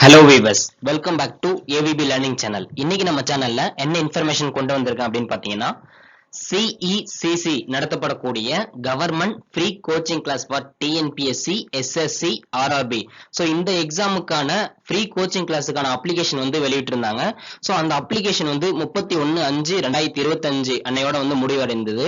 Hello viewers, welcome back to AVP learning channel. இன்னைக்கு நம்ம சேனல்ல என்ன இன்ஃபர்மேஷன் கொண்டு வந்திருக்கேன் அப்படின்னு பாத்தீங்கன்னா, சிஇசிசி நடத்தப்படக்கூடிய government free coaching class for TNPSC, SSC, RRB. So இந்த எக்ஸாமுக்கான ஃப்ரீ கோச்சிங் கிளாஸுக்கான அப்ளிகேஷன் வந்து வெளியிட்டிருந்தாங்க. ஸோ அந்த அப்ளிகேஷன் வந்து 31/5/2025 அன்னையோட வந்து முடிவடைந்தது.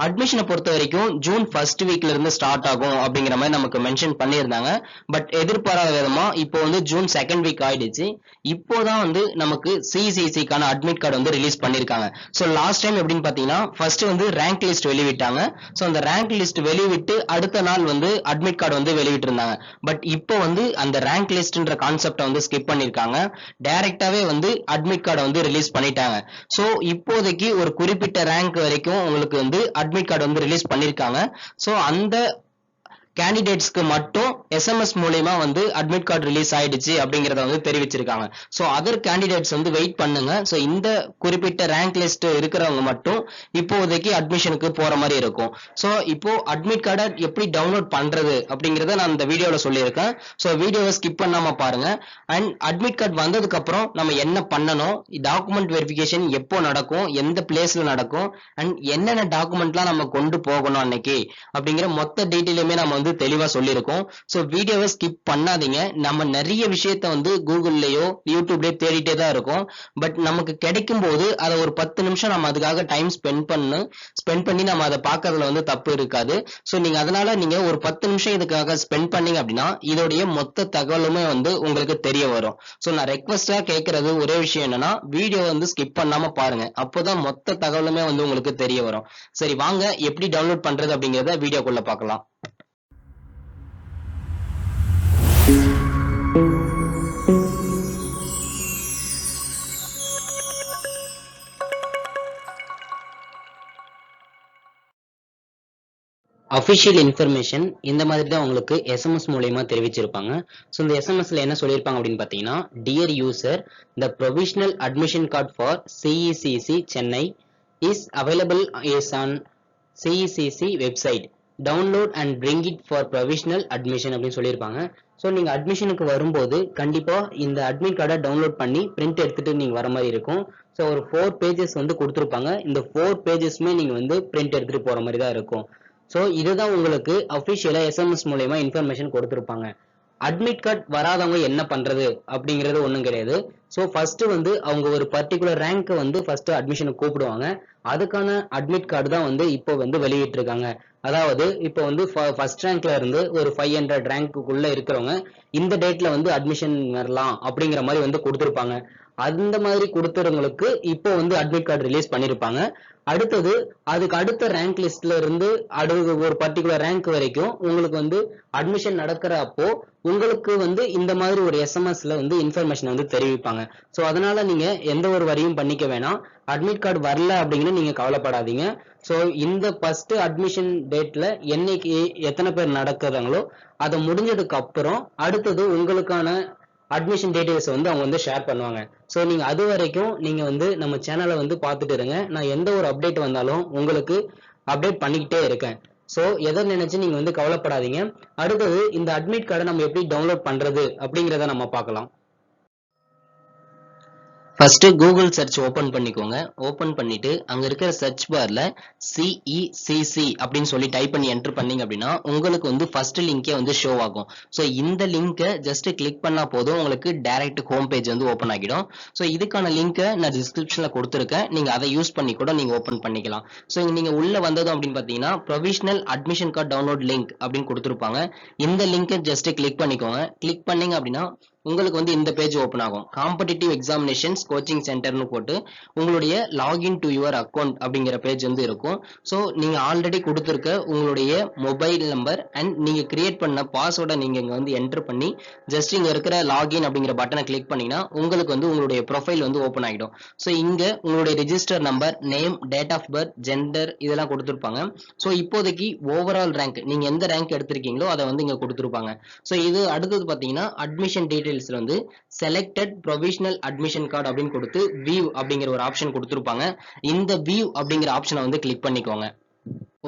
அட்மிஷனை பொறுத்த வரைக்கும் ஜூன் ஃபர்ஸ்ட் வீக்ல இருந்து ஸ்டார்ட் ஆகும் அப்படிங்கிற மாதிரி நமக்கு மென்ஷன் பண்ணியிருந்தாங்க. பட் எதிர்பாராத விதமா இப்போ வந்து ஜூன் செகண்ட் வீக் ஆயிடுச்சு. இப்போதான் வந்து நமக்கு சிசிசிக்கான அட்மிட் கார்டு வந்து ரிலீஸ் பண்ணிருக்காங்க. ஸோ லாஸ்ட் டைம் எப்படின்னு பாத்தீங்கன்னா, ஃபர்ஸ்ட் வந்து ரேங்க் லிஸ்ட் வெளியிட்டாங்க. ஸோ அந்த ரேங்க் லிஸ்ட் வெளிவிட்டு அடுத்த நாள் வந்து அட்மிட் கார்டு வந்து வெளியிட்டு இருந்தாங்க. பட் இப்போ வந்து அந்த ரேங்க் லிஸ்ட்ன்ற கான்செப்டை வந்து ஸ்கிப் பண்ணிருக்காங்க. டைரக்டாவே வந்து அட்மிட் கார்டை வந்து ரிலீஸ் பண்ணிட்டாங்க. ஸோ இப்போதைக்கு ஒரு குறிப்பிட்ட ரேங்க் வரைக்கும் உங்களுக்கு வந்து அட்மிட் கார்டு வந்து ரிலீஸ் பண்ணிருக்காங்க. ஸோ அந்த கேண்டிடேட்ஸ்க்கு மட்டும் எஸ்எம்எஸ் மூலமா வந்து அட்மிட் கார்டு ரிலீஸ் ஆயிடுச்சு அப்படிங்கறத வந்து தெரிவிச்சிருக்காங்க. சோ அதர் கேண்டிடேட்ஸ் வந்து வெயிட் பண்ணுங்க. சோ இந்த குறிப்பிட்ட ரேங்க் லிஸ்ட் இருக்கிறவங்க மட்டும் இப்போதைக்கு அட்மிஷனுக்கு போற மாதிரி இருக்கும். சோ இப்போ அட்மிட் கார்டை எப்படி டவுன்லோட் பண்றது அப்படிங்கறத நான் இந்த வீடியோல சொல்லியிருக்கேன். சோ வீடியோவை ஸ்கிப் பண்ணாம பாருங்க. அண்ட் அட்மிட் கார்டு வந்ததுக்கு அப்புறம் நம்ம என்ன பண்ணணும், டாக்குமெண்ட் வெரிஃபிகேஷன் எப்போ நடக்கும், எந்த பிளேஸ்ல நடக்கும், அண்ட் என்னென்ன டாக்குமெண்ட்லாம் நம்ம கொண்டு போகணும் அன்னைக்கு அப்படிங்கிற மொத்த டீட்டெயிலுமே நம்ம வந்து தெளிவா சொல்லியிருக்கோம். சோ வீடியோவை ஸ்கிப் பண்ணாதீங்க. நம்ம நிறைய விஷயத்த வந்து கூகுள்லயோ யூடியூப்லயோ தேடிட்டே தான் இருக்கோம். பட் நமக்கு கிடைக்கும் போது அதை ஒரு 10 நிமிஷம் நம்ம அதுக்காக டைம் ஸ்பெண்ட் பண்ணி நம்ம அதை பார்க்கறதுல வந்து தப்பு இருக்காது. சோ நீங்க அதனால நீங்க ஒரு 10 நிமிஷம் இதுக்காக ஸ்பெண்ட் பண்ணீங்க அப்படின்னா இதோடைய மொத்த தகவலுமே வந்து உங்களுக்கு தெரிய வரும். சோ நான் ரெக்வஸ்டா கேட்கறது ஒரே விஷயம் என்னன்னா, வீடியோ வந்து ஸ்கிப் பண்ணாம பாருங்க. அப்போதான் மொத்த தகவலுமே வந்து உங்களுக்கு தெரிய வரும். சரி வாங்க, எப்படி டவுன்லோட் பண்றது அப்படிங்கறத வீடியோக்குள்ள பார்க்கலாம். அஃபிஷியல் இன்ஃபர்மேஷன் இந்த மாதிரி தான் உங்களுக்கு எஸ்எம்எஸ் மூலமா தெரிவிச்சிருப்பாங்க. ஸோ இந்த எஸ்எம்எஸ்ல என்ன சொல்லியிருப்பாங்க அப்படின்னு பார்த்தீங்கன்னா, dear user, the provisional admission card for CECC Chennai is available is on CECC website. Download and bring it for provisional admission அப்படின்னு சொல்லியிருப்பாங்க. ஸோ நீங்க அட்மிஷனுக்கு வரும்போது கண்டிப்பா இந்த அட்மிட் கார்டை டவுன்லோட் பண்ணி பிரிண்ட் எடுத்துட்டு நீங்க வர மாதிரி இருக்கும். ஸோ ஒரு 4 பேஜஸ் வந்து கொடுத்துருப்பாங்க. இந்த 4 பேஜஸ்மே நீங்க வந்து பிரிண்ட் எடுத்துட்டு போற மாதிரி தான் இருக்கும். ஸோ இதுதான் உங்களுக்கு அஃபிஷியலா எஸ்எம்எஸ் மூலமா இன்ஃபர்மேஷன் கொடுத்துருப்பாங்க. அட்மிட் கார்டு வராதவங்க என்ன பண்றது அப்படிங்கிறது ஒன்றும் கிடையாது. ஸோ ஃபர்ஸ்ட் வந்து அவங்க ஒரு பர்டிகுலர் ரேங்க் வந்து ஃபர்ஸ்ட் அட்மிஷனுக்கு கூப்பிடுவாங்க. அதுக்கான அட்மிட் கார்டு தான் வந்து இப்போ வந்து வெளியிட்டு இருக்காங்க. அதாவது இப்போ வந்து ஃபர்ஸ்ட் ரேங்க்ல இருந்து ஒரு 500 ரேங்க்குள்ள இருக்கிறவங்க இந்த டேட்ல வந்து அட்மிஷன் வரலாம் அப்படிங்கிற மாதிரி வந்து கொடுத்துருப்பாங்க. அந்த மாதிரி கொடுத்தவங்களுக்கு இப்போ வந்து அட்மிட் கார்டு ரிலீஸ் பண்ணிருப்பாங்க. அடுத்தது அதுக்கு அடுத்த ரேங்க் லிஸ்ட்ல இருந்து ஒரு பர்டிகுலர் ரேங்க் வரைக்கும் உங்களுக்கு வந்து அட்மிஷன் நடக்கிற அப்போ உங்களுக்கு வந்து இந்த மாதிரி ஒரு எஸ்எம்எஸ்ல வந்து இன்ஃபர்மேஷன் வந்து தெரிவிப்பாங்க. ஸோ அதனால நீங்க எந்த ஒரு வரியும் பண்ணிக்க வேணாம். அட்மிட் கார்டு வரல அப்படிங்கன்னு நீங்க கவலைப்படாதீங்க. ஸோ இந்த ஃபர்ஸ்ட் அட்மிஷன் டேட்ல என்னைக்கு எத்தனை பேர் நடக்குறாங்களோ அதை முடிஞ்சதுக்கு அப்புறம் அடுத்தது உங்களுக்கான அட்மிஷன் டீடைல்ஸ் வந்து அவங்க வந்து ஷேர் பண்ணுவாங்க. ஸோ நீங்க அது வரைக்கும் நீங்க வந்து நம்ம சேனலை வந்து பார்த்துட்டு இருங்க. நான் எந்த ஒரு அப்டேட் வந்தாலும் உங்களுக்கு அப்டேட் பண்ணிக்கிட்டே இருக்கேன். ஸோ எதை நினைச்சு நீங்க வந்து கவலைப்படாதீங்க. அடுத்தது இந்த அட்மிட் கார்டை நம்ம எப்படி டவுன்லோட் பண்றது அப்படிங்கிறத நம்ம பார்க்கலாம். ஃபர்ஸ்ட் கூகுள் சர்ச் ஓபன் பண்ணிக்கோங்க. ஓபன் பண்ணிட்டு அங்க இருக்கிற சர்ச் பார்ல சிஇசிசி அப்படின்னு சொல்லி டைப் பண்ணி என்டர் பண்ணீங்க அப்படின்னா உங்களுக்கு வந்து ஃபர்ஸ்ட் லிங்கே வந்து ஷோ ஆகும். ஸோ இந்த லிங்கை ஜஸ்ட் கிளிக் பண்ணா போதும், உங்களுக்கு டைரக்ட் ஹோம் பேஜ் வந்து ஓப்பன் ஆகிடும். ஸோ இதுக்கான லிங்கை நான் டிஸ்கிரிப்ஷன்ல கொடுத்துருக்கேன். நீங்க அதை யூஸ் பண்ணி கூட நீங்க ஓப்பன் பண்ணிக்கலாம். ஸோ நீங்க உள்ள வந்ததும் அப்படின்னு பாத்தீங்கன்னா provisional admission card download link அப்படின்னு கொடுத்துருப்பாங்க. இந்த லிங்கை ஜஸ்ட் கிளிக் பண்ணிக்கோங்க. கிளிக் பண்ணீங்க அப்படின்னா உங்களுக்கு வந்து இந்த பேஜ் ஓபன் ஆகும். காம்படிட்டிவ் எக்ஸாமினேஷன்ஸ் கோச்சிங் சென்டர்னு போட்டு உங்களுடைய லாகின் டு யுவர் அக்கௌண்ட் அப்படிங்கிற பேஜ் வந்து இருக்கும். ஸோ நீங்க ஆல்ரெடி கொடுத்துருக்க உங்களுடைய மொபைல் நம்பர் அண்ட் நீங்க கிரியேட் பண்ண பாஸ்வேர்டை நீங்க இங்க வந்து என்டர் பண்ணி ஜஸ்ட் இங்க இருக்கிற லாகின் அப்படிங்கிற பட்டனை கிளிக் பண்ணீங்கன்னா உங்களுக்கு வந்து உங்களுடைய ப்ரொஃபைல் வந்து ஓப்பன் ஆகிடும். ஸோ இங்க உங்களுடைய register number, name, date of birth, gender இதெல்லாம் கொடுத்துருப்பாங்க. ஸோ இப்போதைக்கு ஓவரால் ரேங்க் நீங்க எந்த ரேங்க் எடுத்திருக்கீங்களோ அதை வந்து இங்க கொடுத்துருப்பாங்க. ஸோ இது அடுத்தது பாத்தீங்கன்னா அட்மிஷன் டீடைல்ஸ் வந்து செலக்டட் ப்ரொவிஷனல் அட்மிஷன் கார்டு அப்படின்னு கொடுத்து வியூ அப்படிங்கிற ஒரு ஆப்ஷன் கொடுத்துருப்பாங்க. இந்த வியூ அப்படிங்கிற ஆப்ஷனை வந்து கிளிக் பண்ணிக்கோங்க.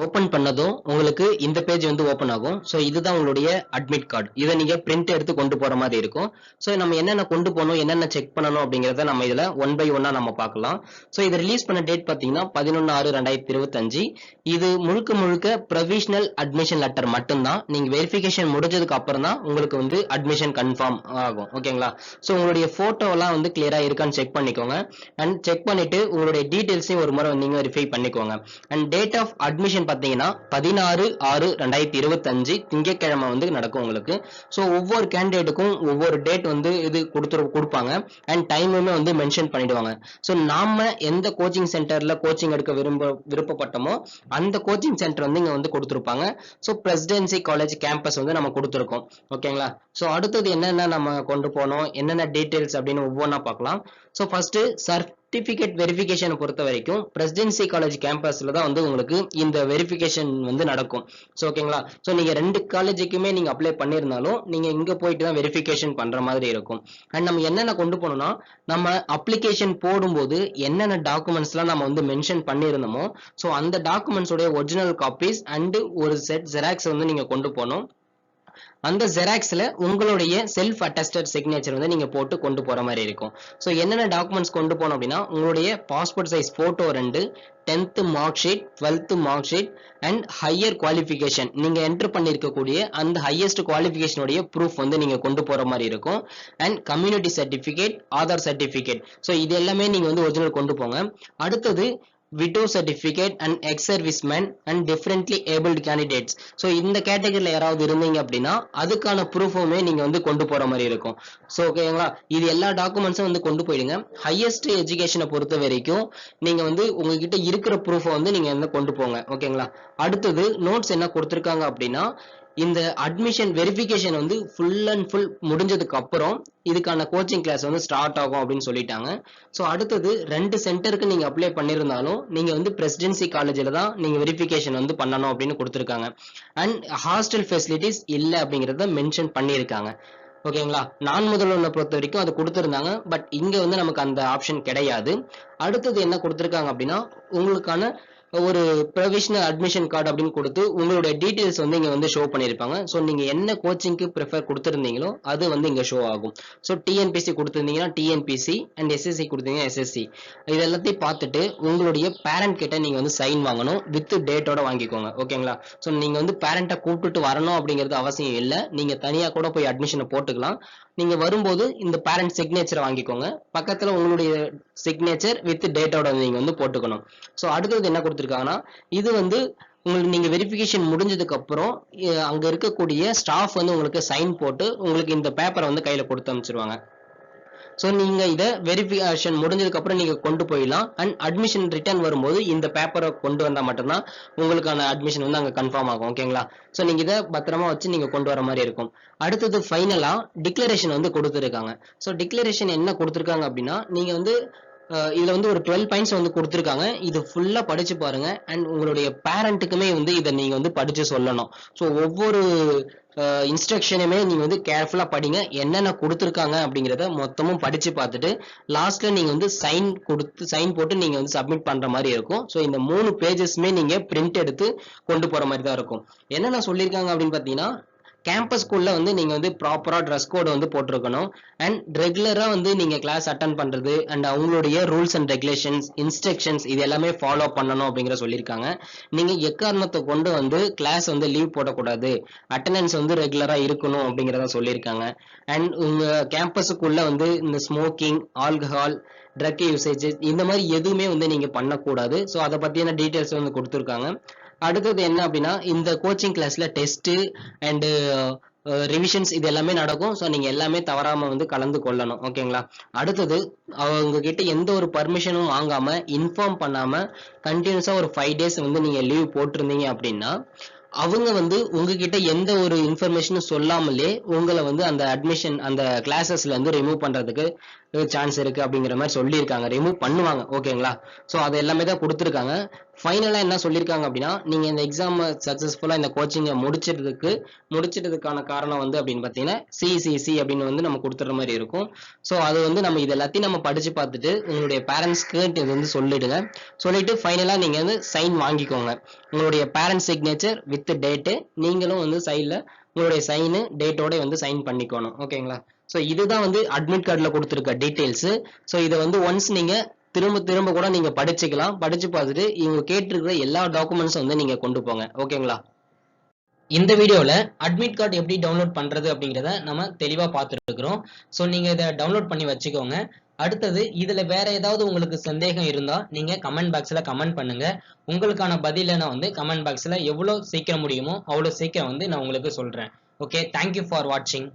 ஓபன் பண்ணதும் உங்களுக்கு இந்த பேஜ் வந்து ஓபன் ஆகும். ஸோ இதுதான் உங்களுடைய அட்மிட் கார்டு. இதை நீங்க பிரிண்ட் எடுத்து கொண்டு போற மாதிரி இருக்கும். ஸோ நம்ம என்னென்ன கொண்டு போகணும், என்னென்ன செக் பண்ணணும் அப்படிங்கிறத நம்ம இதுல ஒன் பை ஒன்னா நம்ம பார்க்கலாம். ஸோ இதை ரிலீஸ் பண்ண டேட் பார்த்தீங்கன்னா 11/6/2025. இது முழுக்க முழுக்க ப்ரொவிஷனல் அட்மிஷன் லெட்டர் மட்டும்தான். நீங்க வெரிஃபிகேஷன் முடிஞ்சதுக்கு அப்புறம் தான் உங்களுக்கு வந்து அட்மிஷன் கன்ஃபார்ம் ஆகும். ஓகேங்களா? ஸோ உங்களுடைய போட்டோ எல்லாம் வந்து கிளியரா இருக்கான்னு செக் பண்ணிக்கோங்க. அண்ட் செக் பண்ணிட்டு உங்களுடைய டீடைல்ஸையும் ஒரு முறை நீங்க வெரிஃபை பண்ணிக்கோங்க. அண்ட் டேட் ஆஃப் அட்மிஷன் பாத்தீங்கன்னா 16/6/2025 திங்கட்கிழமை வந்து நடக்கும் உங்களுக்கு. ஸோ ஒவ்வொரு கேண்டிடேட்டுக்கும் ஒவ்வொரு டேட் வந்து இது கொடுப்பாங்க. அண்ட் டைமுமே வந்து மென்ஷன் பண்ணிடுவாங்க. ஸோ நாம எந்த கோச்சிங் சென்டர்ல கோச்சிங் எடுக்க விருப்பப்பட்டோமோ அந்த கோச்சிங் சென்டர் வந்து இங்க வந்து கொடுத்துருப்பாங்க. ஸோ பிரசிடென்சி காலேஜ் கேம்பஸ் வந்து நம்ம கொடுத்துருக்கோம். ஓகேங்களா? ஸோ அடுத்தது என்னென்ன நம்ம கொண்டு போனோம், என்னென்ன டீடைல்ஸ் அப்படின்னு ஒவ்வொன்றா பார்க்கலாம். ஸோ ஃபர்ஸ்ட் சர்டிபிகேட் வெரிஃபிகேஷனை பொறுத்த வரைக்கும் பிரசிடென்சி காலேஜ் கேம்பஸ்ல தான் வந்து உங்களுக்கு இந்த வெரிஃபிகேஷன் வந்து நடக்கும். ஸோ ஓகேங்களா? ஸோ நீங்க ரெண்டு காலேஜுக்குமே நீங்க அப்ளை பண்ணியிருந்தாலும் நீங்க இங்க போயிட்டு தான் வெரிஃபிகேஷன் பண்ற மாதிரி இருக்கும். அண்ட் நம்ம என்னென்ன கொண்டு போனோம்னா, நம்ம அப்ளிகேஷன் போடும்போது என்னென்ன டாக்குமெண்ட்ஸ்லாம் நம்ம வந்து மென்ஷன் பண்ணியிருந்தோமோ ஸோ அந்த டாக்குமெண்ட்ஸ் உடைய ஒரிஜினல் காப்பீஸ் அண்ட் ஒரு செட் ஜெராக்ஸ் வந்து நீங்க கொண்டு போகணும். அந்த ஜெராக்ஸ்ல உங்களுடைய செல்ஃப் அட்டஸ்டட் சிக்னேச்சர் வந்து நீங்க போட்டு கொண்டு போற மாதிரி இருக்கும். ஸோ என்னென்ன டாக்குமெண்ட்ஸ் கொண்டு போனோம் அப்படின்னா, உங்களுடைய passport size photo 2, 10th mark sheet, 12th mark sheet and higher qualification நீங்க என்டர் பண்ணிருக்கக்கூடிய அந்த ஹையஸ்ட் குவாலிஃபிகேஷனுடைய ப்ரூஃப் வந்து நீங்க கொண்டு போற மாதிரி இருக்கும். And community certificate, Aadhaar certificate, so இது எல்லாமே நீங்க வந்து ஒரிஜினல் கொண்டு போங்க. அடுத்தது widow certificate and X serviceman and differently abled candidates, so இந்த கேட்டகரியில் யாராவது இருந்தீங்க அப்படின்னா அதுக்கான ப்ரூஃபுமே நீங்க வந்து கொண்டு போற மாதிரி இருக்கும். ஸோ ஓகேங்களா? இது எல்லா டாக்குமெண்ட்ஸும் வந்து கொண்டு போயிடுங்க. ஹையஸ்ட் எஜுகேஷனை பொறுத்த வரைக்கும் நீங்க வந்து உங்ககிட்ட இருக்கிற ப்ரூஃபை வந்து நீங்க வந்து கொண்டு போங்க. ஓகேங்களா? அடுத்தது நோட்ஸ் என்ன கொடுத்துருக்காங்க அப்படின்னா, இந்த அட்மிஷன் வெரிஃபிகேஷன் வந்து ஃபுல் அண்ட் ஃபுல் முடிஞ்சதுக்கு அப்புறம் இதுக்கான கோச்சிங் கிளாஸ் வந்து ஸ்டார்ட் ஆகும் அப்படின்னு சொல்லிட்டாங்க. ஸோ அடுத்தது 2 சென்டருக்கு நீங்க அப்ளை பண்ணியிருந்தாலும் நீங்க வந்து பிரசிடென்சி காலேஜில் தான் நீங்க வெரிஃபிகேஷன் வந்து பண்ணணும் அப்படின்னு கொடுத்துருக்காங்க. அண்ட் ஹாஸ்டல் ஃபெசிலிட்டிஸ் இல்லை அப்படிங்கிறத மென்ஷன் பண்ணியிருக்காங்க. ஓகேங்களா? நான் முதல்வனை பொறுத்த வரைக்கும் அது கொடுத்துருந்தாங்க. பட் இங்க வந்து நமக்கு அந்த ஆப்ஷன் கிடையாது. அடுத்தது என்ன கொடுத்துருக்காங்க அப்படின்னா, உங்களுக்கான ஒரு ப்ரொவிஷனல் அட்மிஷன் கார்டு அப்படின்னு கொடுத்து உங்களுடைய டீடைல்ஸ் வந்து இங்க வந்து ஷோ பண்ணியிருப்பாங்க. ஸோ நீங்க என்ன கோச்சிங்க்கு ப்ரிஃபர் கொடுத்துருந்தீங்களோ அது வந்து இங்க ஷோ ஆகும். ஸோ டிஎன்பிசி கொடுத்துருந்தீங்கன்னா டிஎன்பிசி அண்ட் எஸ்எஸ்சி கொடுத்தீங்கன்னா எஸ்எஸ்சி, இது எல்லாத்தையும் பார்த்துட்டு உங்களுடைய பேரண்ட் கிட்ட நீங்க வந்து சைன் வாங்கணும். வித் டேட்டோட வாங்கிக்கோங்க. ஓகேங்களா? ஸோ நீங்க வந்து பேரண்ட்டை கூப்பிட்டு வரணும் அப்படிங்கிறது அவசியம் இல்லை. நீங்க தனியா கூட போய் அட்மிஷனை போட்டுக்கலாம். நீங்க வரும்போது இந்த பேரண்ட் சிக்னேச்சரை வாங்கிக்கோங்க. பக்கத்துல உங்களுடைய சிக்னேச்சர் வித் டேட்டோட நீங்க வந்து போட்டுக்கணும். ஸோ அடுத்தது என்ன கொடுத்துருக்காங்கன்னா, இது வந்து உங்களுக்கு நீங்க வெரிஃபிகேஷன் முடிஞ்சதுக்கு அப்புறம் அங்க இருக்கக்கூடிய ஸ்டாஃப் வந்து உங்களுக்கு சைன் போட்டு உங்களுக்கு இந்த பேப்பரை வந்து கையில கொடுத்து அனுப்பிச்சிருவாங்க. ஸோ நீங்க இதை வெரிஃபிகேஷன் முடிஞ்சதுக்கு அப்புறம் நீங்க கொண்டு போயிடலாம். அண்ட் அட்மிஷன் ரிட்டர்ன் வரும்போது இந்த பேப்பரை கொண்டு வந்தா மட்டும்தான் உங்களுக்கான அட்மிஷன் வந்து அங்க கன்ஃபார்ம் ஆகும். ஓகேங்களா? ஸோ நீங்க இதை பத்திரமா வச்சு நீங்க கொண்டு வர மாதிரி இருக்கும். அடுத்தது ஃபைனலா டிக்ளரேஷன் வந்து கொடுத்துருக்காங்க. ஸோ டிக்ளரேஷன் என்ன கொடுத்துருக்காங்க அப்படின்னா, நீங்க வந்து இதுல வந்து ஒரு 12 பாயிண்ட்ஸ் வந்து கொடுத்துருக்காங்க. இது ஃபுல்லா படிச்சு பாருங்க. அண்ட் உங்களுடைய பேரண்ட்டுக்குமே வந்து இதை நீங்க வந்து படிச்சு சொல்லணும். ஸோ ஒவ்வொரு இன்ஸ்ட்ரக்ஷனுமே நீங்க வந்து கேர்ஃபுல்லா படிங்க. என்னென்ன கொடுத்துருக்காங்க அப்படிங்கிறத மொத்தமும் படிச்சு பார்த்துட்டு லாஸ்ட்ல நீங்க வந்து சைன் போட்டு நீங்க வந்து சப்மிட் பண்ற மாதிரி இருக்கும். ஸோ இந்த 3 பேஜஸ்மே நீங்க பிரிண்ட் எடுத்து கொண்டு போற மாதிரி தான் இருக்கும். என்னென்ன சொல்லியிருக்காங்க அப்படின்னு பாத்தீங்கன்னா, கேம்பஸ் ஸ்கூல்ல வந்து நீங்க வந்து ப்ராப்பரா ட்ரெஸ் கோட் வந்து போட்டிருக்கணும். அண்ட் ரெகுலரா வந்து நீங்க கிளாஸ் அட்டன் பண்றது அண்ட் அவங்களுடைய ரூல்ஸ் அண்ட் ரெகுலேஷன்ஸ், இன்ஸ்ட்ரக்ஷன்ஸ் இது எல்லாமே ஃபாலோ பண்ணணும் அப்படிங்கிற சொல்லியிருக்காங்க. நீங்க எக்காரணத்தை கொண்டு வந்து கிளாஸ் வந்து லீவ் போடக்கூடாது, அட்டெண்டன்ஸ் வந்து ரெகுலரா இருக்கணும் அப்படிங்கிறத சொல்லியிருக்காங்க. அண்ட் உங்க கேம்பஸுக்குள்ள வந்து இந்த ஸ்மோக்கிங், ஆல்கஹால், ட்ரக் யூசேஜ் இந்த மாதிரி எதுவுமே வந்து நீங்க பண்ணக்கூடாது. ஸோ அதை பத்தியான டீட்டெயில்ஸ் வந்து கொடுத்துருக்காங்க. அடுத்தது என்ன அப்படின்னா, இந்த கோச்சிங் கிளாஸ்ல டெஸ்ட் அண்ட் ரிவிஷன்ஸ் இது எல்லாமே நடக்கும். ஸோ நீங்க எல்லாமே தவறாம வந்து கலந்து கொள்ளணும். ஓகேங்களா? அடுத்தது அவங்க கிட்ட எந்த ஒரு பர்மிஷனும் வாங்காம இன்ஃபார்ம் பண்ணாம கண்டினியூஸா ஒரு 5 days வந்து நீங்க லீவ் போட்டிருந்தீங்க அப்படின்னா அவங்க வந்து உங்ககிட்ட எந்த ஒரு இன்ஃபர்மேஷனும் சொல்லாமலே உங்களை வந்து அந்த அட்மிஷன் அந்த கிளாஸஸ்ல இருந்து ரிமூவ் பண்றதுக்கு சான்ஸ் இருக்கு அப்படிங்கிற மாதிரி சொல்லியிருக்காங்க. ரிமூவ் பண்ணுவாங்க. ஓகேங்களா? ஸோ அது எல்லாமே தான் கொடுத்துருக்காங்க. ஃபைனலா என்ன சொல்லியிருக்காங்க அப்படின்னா, நீங்க இந்த எக்ஸாம் சக்சஸ்ஃபுல்லா இந்த கோச்சிங்க முடிச்சிட்டதுக்கான காரணம் வந்து அப்படின்னு பார்த்தீங்கன்னா, சிசிசி அப்படின்னு வந்து நம்ம குடுத்துற மாரி இருக்கும். ஸோ அது வந்து நம்ம இது எல்லாத்தையும் நம்ம படிச்சு பார்த்துட்டு, உங்களுடைய பேரண்ட்ஸ்க்கு இது வந்து சொல்லிடுங்க. சொல்லிட்டு ஃபைனலா நீங்க வந்து சைன் வாங்கிக்கோங்க. உங்களுடைய பேரண்ட்ஸ் சிக்னேச்சர் வித் டேட்டு, நீங்களும் வந்து சைடுல உங்களுடைய சைனு, டேட்டோட வந்து சைன் பண்ணிக்கணும். ஓகேங்களா? ஸோ இதுதான் வந்து அட்மிட் கார்டுல குடுத்திருக்க டீடைல்ஸ். ஸோ இத வந்து ஒன்ஸ் நீங்க திரும்ப திரும்ப கூட நீங்க படிச்சுக்கலாம். படிச்சு பார்த்துட்டு இவங்க கேட்டிருக்கிற எல்லா டாக்குமெண்ட்ஸும் வந்து நீங்க கொண்டு போங்க. ஓகேங்களா? இந்த வீடியோல அட்மிட் கார்டு எப்படி டவுன்லோட் பண்றது அப்படிங்கிறத நம்ம தெளிவா பார்த்துட்டு இருக்கிறோம். ஸோ நீங்க இதை டவுன்லோட் பண்ணி வச்சுக்கோங்க. அடுத்தது இதுல வேற ஏதாவது உங்களுக்கு சந்தேகம் இருந்தா நீங்க கமெண்ட் பாக்ஸ்ல கமெண்ட் பண்ணுங்க. உங்களுக்கான பதில நான் வந்து கமெண்ட் பாக்ஸ்ல எவ்வளவு சீக்கிரம் முடியுமோ அவ்வளவு சீக்கிரம் வந்து நான் உங்களுக்கு சொல்றேன். ஓகே, தேங்க்யூ ஃபார் வாட்சிங்.